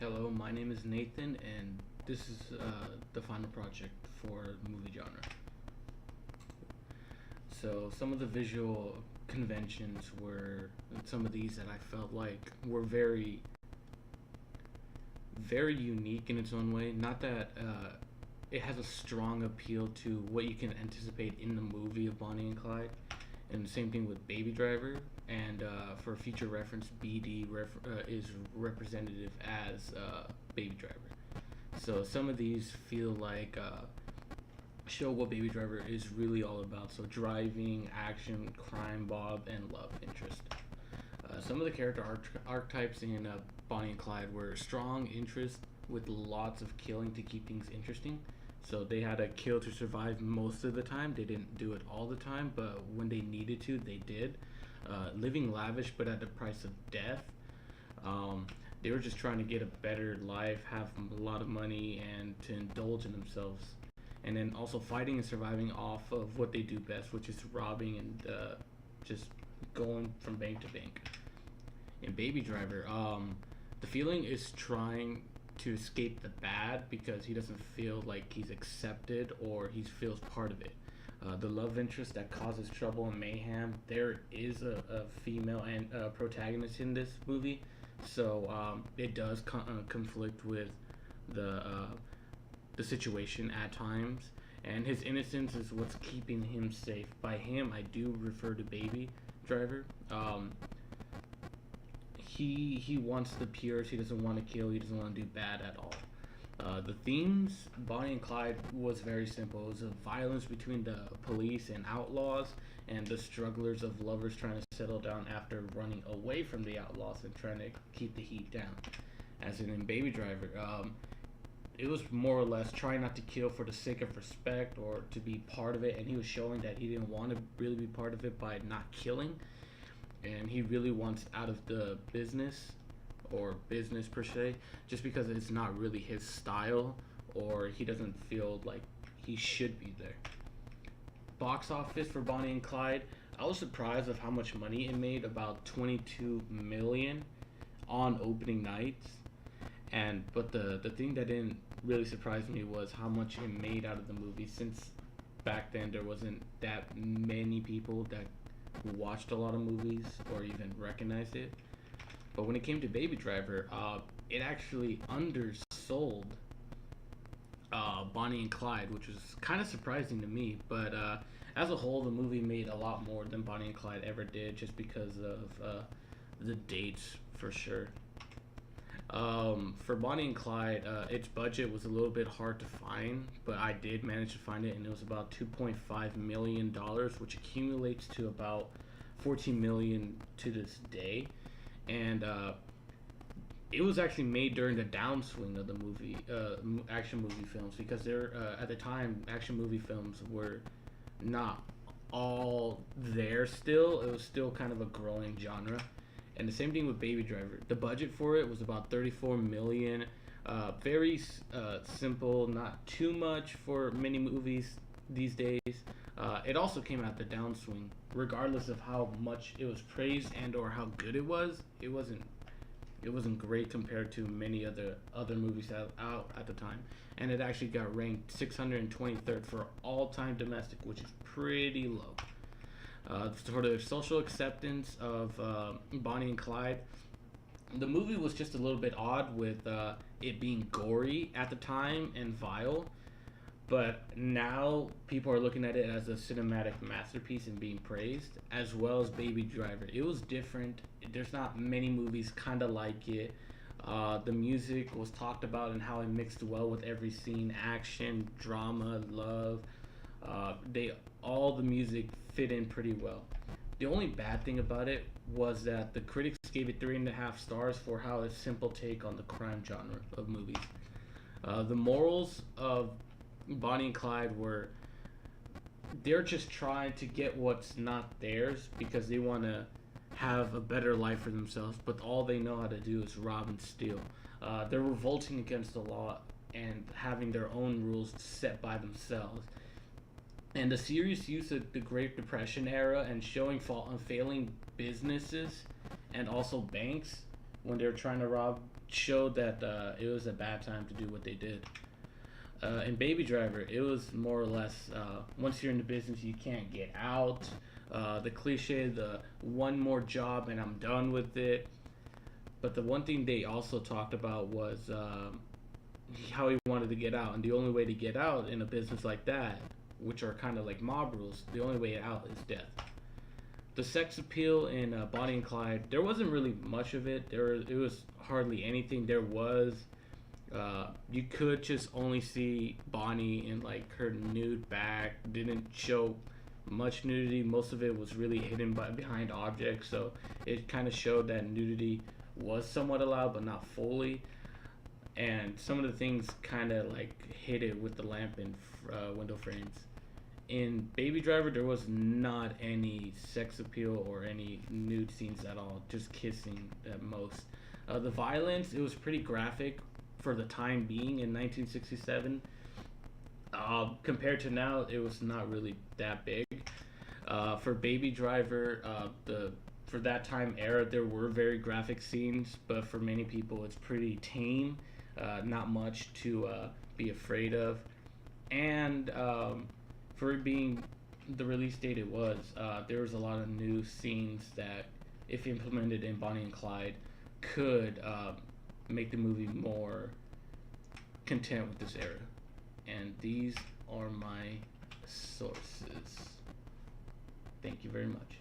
Hello, my name is Nathan, and this is the final project for the movie genre. So, some of the visual conventions were some of these that I felt like were very unique in its own way. Not that it has a strong appeal to what you can anticipate in the movie of Bonnie and Clyde, and the same thing with Baby Driver. And for future reference, is representative as Baby Driver. So some of these feel like show what Baby Driver is really all about. So driving, action, crime, Bob, and love interest. Some of the character archetypes in Bonnie and Clyde were strong interest with lots of killing to keep things interesting. So they had to kill to survive most of the time. They didn't do it all the time, but when they needed to, they did. Living lavish, but at the price of death. Um, they were just trying to get a better life, have a lot of money, and to indulge in themselves. And then also fighting and surviving off of what they do best, which is robbing and just going from bank to bank. In Baby Driver, the feeling is trying to escape the bad because he doesn't feel like he's accepted or he feels part of it. The love interest that causes trouble and mayhem. There is a female and protagonist in this movie, so it does conflict with the uh, the situation at times. And his innocence is what's keeping him safe. By him, I do refer to Baby Driver. He wants the purest. He doesn't want to kill. He doesn't want to do bad at all. The themes, Bonnie and Clyde, was very simple. It was a violence between the police and outlaws, and the strugglers of lovers trying to settle down after running away from the outlaws and trying to keep the heat down. As in Baby Driver, it was more or less trying not to kill for the sake of respect or to be part of it, and he was showing that he didn't want to really be part of it by not killing, and he really wants out of the business or business per se, just because it's not really his style or he doesn't feel like he should be there. Box office for Bonnie and Clyde, I was surprised of how much money it made, about 22 million on opening nights. And but the thing that didn't really surprise me was how much it made out of the movie, since back then there wasn't that many people that watched a lot of movies or even recognized it. But when it came to Baby Driver, it actually undersold Bonnie and Clyde, which was kind of surprising to me. But as a whole, the movie made a lot more than Bonnie and Clyde ever did, just because of the dates for sure. For Bonnie and Clyde, its budget was a little bit hard to find, but I did manage to find it, and it was about $2.5 million, which accumulates to about 14 million to this day. And it was actually made during the downswing of the movie, action movie films, because there at the time action movie films were not all there still. It was still kind of a growing genre. And the same thing with Baby Driver. The budget for it was about 34 million. Very simple, not too much for many movies these days. It also came out the downswing. Regardless of how much it was praised and or how good it was, it wasn't great compared to many other movies out at the time. And it actually got ranked 623rd for all time domestic, which is pretty low. For the social acceptance of Bonnie and Clyde, the movie was just a little bit odd with it being gory at the time and vile, but now people are looking at it as a cinematic masterpiece and being praised, as well as Baby Driver. It was different. There's not many movies kind of like it. The music was talked about and how it mixed well with every scene, action, drama, love. They all the music fit in pretty well. The only bad thing about it was that the critics gave it 3.5 stars for how a simple take on the crime genre of movies. The morals of Bonnie and Clyde were they're just trying to get what's not theirs because they want to have a better life for themselves, but all they know how to do is rob and steal. They're revolting against the law and having their own rules set by themselves. And the serious use of the Great Depression era and showing failing businesses and also banks when they were trying to rob showed that it was a bad time to do what they did. In Baby Driver, it was more or less once you're in the business, you can't get out. The cliche, the one more job and I'm done with it. But the one thing they also talked about was how he wanted to get out, and the only way to get out in a business like that, which are kind of like mob rules, the only way out is death. The sex appeal in Bonnie and Clyde, there wasn't really much of it. It was hardly anything. There was you could just only see Bonnie in like her nude back. Didn't show much nudity. Most of it was really hidden behind objects. So it kind of showed that nudity was somewhat allowed, but not fully. And some of the things kind of like hit it with the lamp and window frames. In Baby Driver, there was not any sex appeal or any nude scenes at all. Just kissing at most. The violence, it was pretty graphic for the time being in 1967. Compared to now, it was not really that big. For Baby Driver, the for that time era, there were very graphic scenes, but for many people, it's pretty tame. Not much to be afraid of, and for it being the release date it was, there was a lot of new scenes that, if implemented in Bonnie and Clyde, could make the movie more content with this era. And these are my sources. Thank you very much.